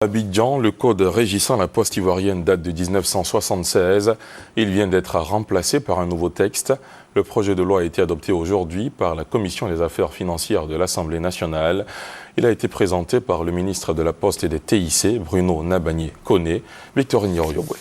À Abidjan, le code régissant la poste ivoirienne date de 1976. Il vient d'être remplacé par un nouveau texte. Le projet de loi a été adopté aujourd'hui par la Commission des affaires financières de l'Assemblée nationale. Il a été présenté par le ministre de la Poste et des TIC, Bruno Nabagné-Koné. Victorine Yoriyobwe.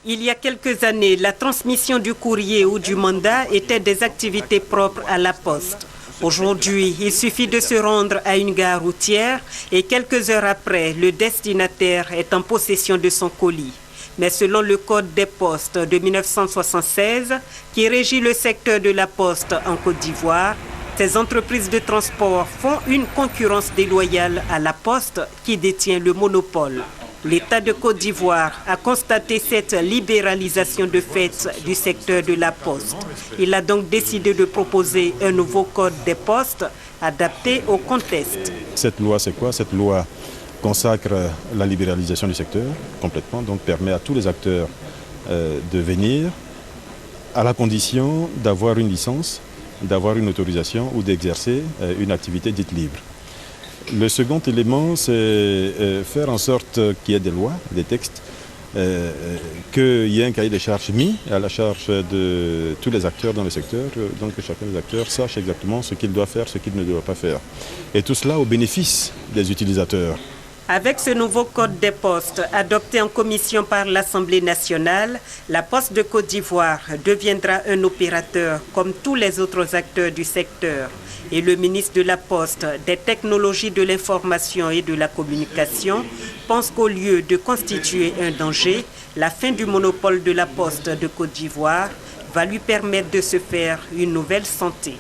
Il y a quelques années, la transmission du courrier ou du mandat était des activités propres à la Poste. Aujourd'hui, il suffit de se rendre à une gare routière et quelques heures après, le destinataire est en possession de son colis. Mais selon le Code des postes de 1976, qui régit le secteur de la poste en Côte d'Ivoire, ces entreprises de transport font une concurrence déloyale à la poste qui détient le monopole. L'État de Côte d'Ivoire a constaté cette libéralisation de fait du secteur de la poste. Il a donc décidé de proposer un nouveau code des postes adapté au contexte. Cette loi, c'est quoi? Cette loi consacre la libéralisation du secteur complètement, donc permet à tous les acteurs de venir à la condition d'avoir une licence, d'avoir une autorisation ou d'exercer une activité dite libre. Le second élément, c'est faire en sorte qu'il y ait des lois, des textes, qu'il y ait un cahier des charges mis à la charge de tous les acteurs dans le secteur, donc que chacun des acteurs sache exactement ce qu'il doit faire, ce qu'il ne doit pas faire. Et tout cela au bénéfice des utilisateurs. Avec ce nouveau code des postes adopté en commission par l'Assemblée nationale, la Poste de Côte d'Ivoire deviendra un opérateur comme tous les autres acteurs du secteur. Et le ministre de la Poste, des technologies de l'information et de la communication pense qu'au lieu de constituer un danger, la fin du monopole de la Poste de Côte d'Ivoire va lui permettre de se faire une nouvelle santé.